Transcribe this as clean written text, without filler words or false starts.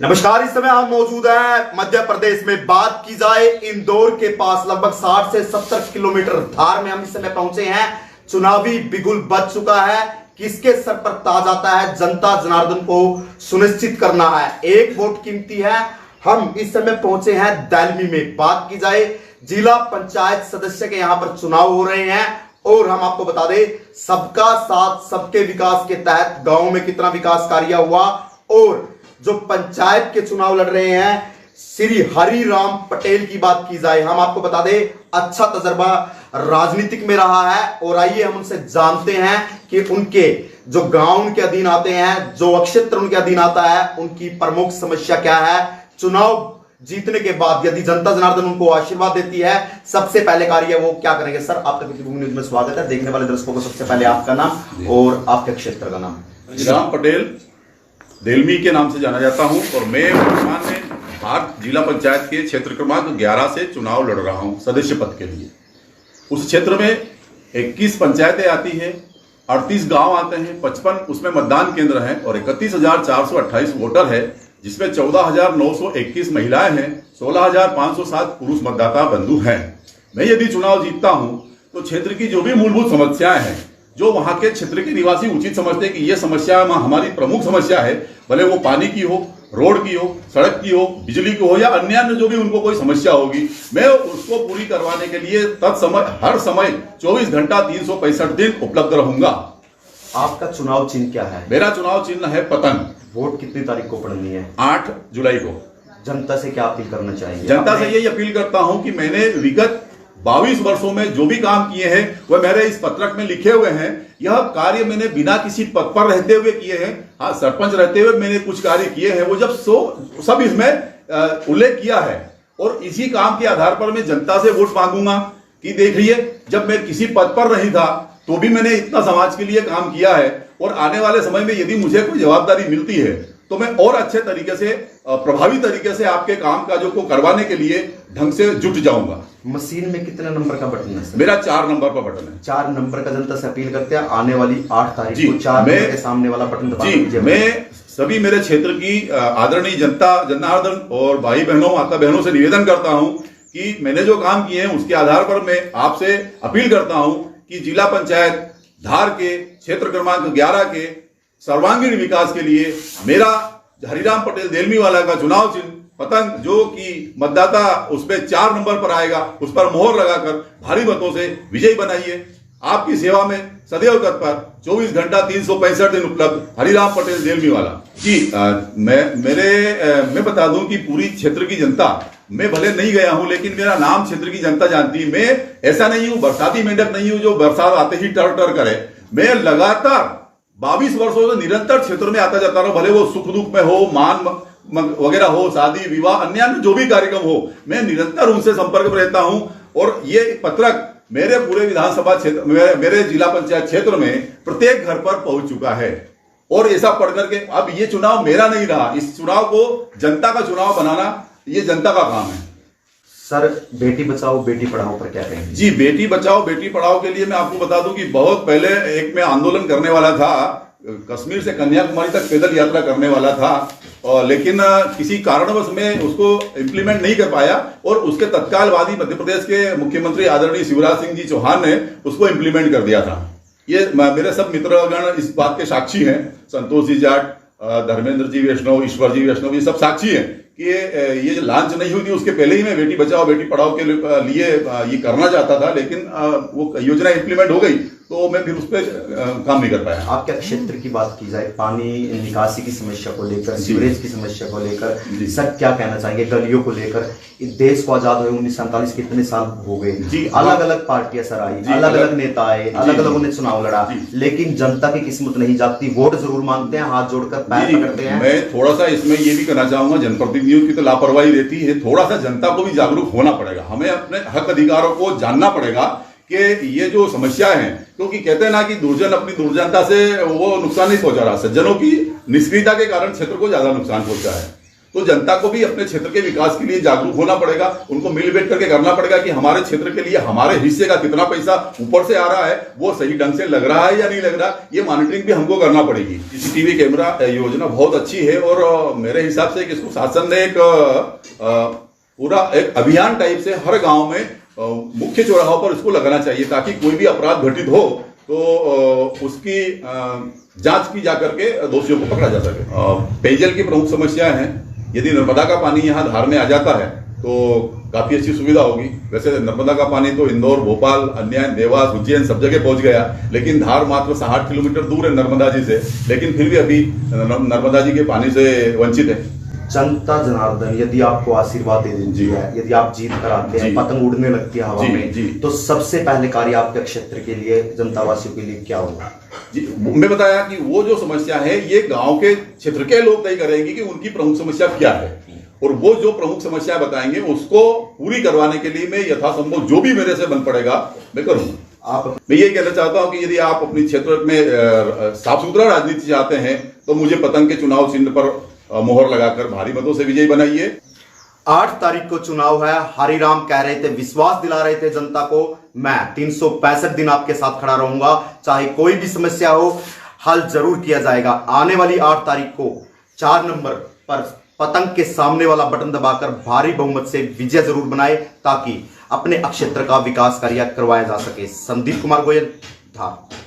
नमस्कार। इस समय हम मौजूद हैं मध्य प्रदेश में। बात की जाए इंदौर के पास लगभग 60 से 70 किलोमीटर धार में हम इस समय पहुंचे हैं। चुनावी बिगुल बज चुका है। किसके सर पर ताज आता है, जनता जनार्दन को सुनिश्चित करना है। एक वोट कीमती है। हम इस समय पहुंचे हैं दैलमी में। बात की जाए जिला पंचायत सदस्य के यहां पर चुनाव हो रहे हैं और हम आपको बता दें सबका साथ सबके विकास के तहत गांव में कितना विकास कार्य हुआ और जो पंचायत के चुनाव लड़ रहे हैं श्री हरिराम पटेल की बात की जाए, हम आपको बता दें अच्छा तजर्बा राजनीतिक में रहा है। और आइए हम उनसे जानते हैं कि उनके जो गांव उनके अधीन आते हैं, जो क्षेत्र उनके अधीन आता है, उनकी प्रमुख समस्या क्या है। चुनाव जीतने के बाद यदि जनता जनार्दन उनको आशीर्वाद देती है, सबसे पहले कार्य वो क्या करेंगे। सर, आपका पृथ्वी न्यूज में स्वागत है। देखने वाले दर्शकों को सबसे पहले आपका नाम और आपके क्षेत्र का नाम। हरिराम पटेल देलमी के नाम से जाना जाता हूं और मैं वर्तमान में भारत जिला पंचायत के क्षेत्र क्रमांक 11 से चुनाव लड़ रहा हूं सदस्य पद के लिए। उस क्षेत्र में 21 पंचायतें आती हैं, 38 गांव आते हैं, 55 उसमें मतदान केंद्र हैं और 31,428 वोटर है, जिसमें 14,921 महिलाएं हैं, 16,507 पुरुष मतदाता बंधु हैं। मैं यदि चुनाव जीतता हूं तो क्षेत्र की जो भी मूलभूत समस्याएं हैं, जो वहां के क्षेत्र के निवासी उचित समझते हैं कि ये समस्या हमारी प्रमुख समस्या है, भले वो पानी की हो, रोड की हो, सड़क की हो, बिजली की हो या अन्य जो भी उनको कोई समस्या होगी, मैं उसको पूरी करवाने के लिए तत्समय हर समय 24 घंटा 365 दिन उपलब्ध रहूंगा। आपका चुनाव चिन्ह क्या है? मेरा चुनाव चिन्ह है पतंग। वोट कितनी तारीख को पड़नी है? 8 जुलाई को। जनता से क्या अपील करना चाहिए? जनता से यही अपील करता हूं कि मैंने विगत 22 वर्षों में जो भी काम किए हैं वह मेरे इस पत्रक में लिखे हुए हैं। यह कार्य मैंने बिना किसी पद पर रहते हुए किए हैं। हाँ, सरपंच रहते हुए मैंने कुछ कार्य किए हैं, वो जब सब इसमें उल्लेख किया है और इसी काम के आधार पर मैं जनता से वोट मांगूंगा कि देखिए, जब मैं किसी पद पर नहीं था तो भी मैंने इतना समाज के लिए काम किया है और आने वाले समय में यदि मुझे कोई जवाबदारी मिलती है तो मैं और अच्छे तरीके से, प्रभावी तरीके से आपके काम काजों को करवाने के लिए ढंग से जुट जाऊंगा। मशीन में कितने नंबर का बटन है? मेरा 4 नंबर का बटन है। 4 नंबर का जनता से अपील करते हैं आने वाली 8 तारीख को 4 नंबर के सामने वाला बटन दबा दीजिए। मैं सभी मेरे क्षेत्र की आदरणीय जनता जनार्दन और भाई बहनों, माता बहनों से निवेदन करता हूं कि मैंने जो काम किए हैं उसके आधार पर मैं आपसे अपील करता हूं कि जिला पंचायत धार के क्षेत्र क्रमांक 11 के सर्वांगीण विकास के लिए मेरा हरिराम पटेल देलमी वाला का चुनाव चिन्ह पतंग, जो कि मतदाता उसमें 4 नंबर पर आएगा, उस पर मोहर लगाकर भारी मतों से विजयी बनाइए। आपकी सेवा में सदैव तत्पर, 24 घंटा 365 दिन उपलब्ध, हरिराम पटेल देलमी वाला जी। मैं बता दूं कि पूरी क्षेत्र की जनता, मैं भले नहीं गया हूं लेकिन मेरा नाम क्षेत्र की जनता जानती है। मैं ऐसा नहीं हूं, बरसाती मेंढक नहीं हूं जो बरसात आते ही टर टर करे। मैं लगातार 22 वर्षों से निरंतर क्षेत्र में आता जाता रहा, भले वो सुख दुख में हो, मान वगैरह हो, शादी विवाह अन्य जो भी कार्यक्रम हो, मैं निरंतर उनसे संपर्क में रहता हूं। और ये पत्रक मेरे पूरे विधानसभा क्षेत्र, मेरे जिला पंचायत क्षेत्र में प्रत्येक घर पर पहुंच चुका है। और ऐसा पढ़ करके अब ये चुनाव मेरा नहीं रहा, इस चुनाव को जनता का चुनाव बनाना ये जनता का काम है। सर, बेटी बचाओ बेटी पढ़ाओ पर क्या कहेंगे? जी, बेटी बचाओ बेटी पढ़ाओ के लिए मैं आपको बता दूं कि बहुत पहले एक मैं आंदोलन करने वाला था, कश्मीर से कन्याकुमारी तक पैदल यात्रा करने वाला था, लेकिन किसी कारणवश मैं उसको इम्प्लीमेंट नहीं कर पाया और उसके तत्कालवादी मध्य प्रदेश के मुख्यमंत्री आदरणीय शिवराज सिंह जी चौहान ने उसको इम्प्लीमेंट कर दिया था। ये मेरे सब मित्रगण इस बात के साक्षी हैं, संतोष जी जाट, धर्मेंद्र जी वैष्णव, ईश्वर जी वैष्णव, ये सब साक्षी हैं कि ये लॉन्च नहीं हुई थी उसके पहले ही मैं बेटी बचाओ बेटी पढ़ाओ के लिए ये करना चाहता था, लेकिन वो योजना इम्प्लीमेंट हो गई तो मैं फिर उस पर काम नहीं कर पाया। आपके क्षेत्र की बात की जाए, पानी निकासी की समस्या को लेकर, सीवरेज की समस्या को लेकर, सर क्या कहना चाहेंगे? गलियों को लेकर, देश को आजाद हुए 1947 कितने साल हो गए जी, अलग अलग पार्टियां सर आई, अलग अलग नेता आए, अलग अलग उन्हें चुनाव लड़ा, लेकिन जनता की किस्मत नहीं जागती। वोट जरूर मांगते हैं, हाथ जोड़कर पैर पकड़ते हैं। मैं थोड़ा सा इसमें ये भी कहना चाहूंगा, जनप्रतिनिधियों की तो लापरवाही रहती है, थोड़ा सा जनता को भी जागरूक होना पड़ेगा। हमें अपने हक अधिकारों को जानना पड़ेगा कि ये जो समस्या है, क्योंकि कहते हैं ना कि दुर्जन अपनी दुर्जनता से वो नुकसान नहीं पहुंचा रहा, सज्जनों की निष्क्रियता के कारण क्षेत्र को ज्यादा नुकसान पहुंचा है। तो जनता को भी अपने क्षेत्र के विकास के लिए जागरूक होना पड़ेगा, उनको मिल बैठ करके करना पड़ेगा कि हमारे क्षेत्र के लिए हमारे हिस्से का कितना पैसा ऊपर से आ रहा है, वो सही ढंग से लग रहा है या नहीं लग रहा, ये मॉनिटरिंग भी हमको करना पड़ेगी। सीसीटीवी कैमरा योजना बहुत अच्छी है और मेरे हिसाब से इसको शासन ने एक पूरा एक अभियान टाइप से हर गांव में मुख्य चौराहों पर इसको लगाना चाहिए, ताकि कोई भी अपराध घटित हो तो उसकी जांच की जाकर के दोषियों को पकड़ा जा सके। पेयजल की प्रमुख समस्याएं हैं। यदि नर्मदा का पानी यहाँ धार में आ जाता है तो काफी अच्छी सुविधा होगी। वैसे नर्मदा का पानी तो इंदौर, भोपाल, अन्य देवास, उज्जैन सब जगह पहुंच गया, लेकिन धार मात्र 60 किलोमीटर दूर है नर्मदा जी से, लेकिन फिर भी अभी नर्मदा जी के पानी से वंचित है। जनता जनार्दन यदि आपको आशीर्वाद दे देती है, यदि आप जीत कर आते हैं, पतंग उड़ने लगती है हवा में, तो सबसे पहले कार्य आपके क्षेत्र के लिए, जनता वासियों के लिए क्या होगा? जी, मैं बताया कि वो जो समस्या है ये गांव के क्षेत्र के लोग तय करेंगे कि उनकी प्रमुख समस्या क्या है, और वो जो प्रमुख समस्या बताएंगे उसको पूरी करवाने के लिए मैं यथासंभव जो भी मेरे से बन पड़ेगा मैं करूंगा। मैं ये कहना चाहता हूं कि यदि आप अपने क्षेत्र में साफ सुथरा राजनीति चाहते हैं तो मुझे पतंग के चुनाव चिन्ह पर मोहर लगाकर भारी मतों से विजयी बनाइए। 8 तारीख को चुनाव है। हरिराम कह रहे थे, विश्वास दिला रहे थे जनता को, मैं 365 दिन आपके साथ खड़ा रहूंगा, चाहे कोई भी समस्या हो हल जरूर किया जाएगा। आने वाली 8 तारीख को 4 नंबर पर पतंग के सामने वाला बटन दबाकर भारी बहुमत से विजय जरूर बनाए, ताकि अपने क्षेत्र का विकास कार्य करवाया जा सके। संदीप कुमार गोयल, धार।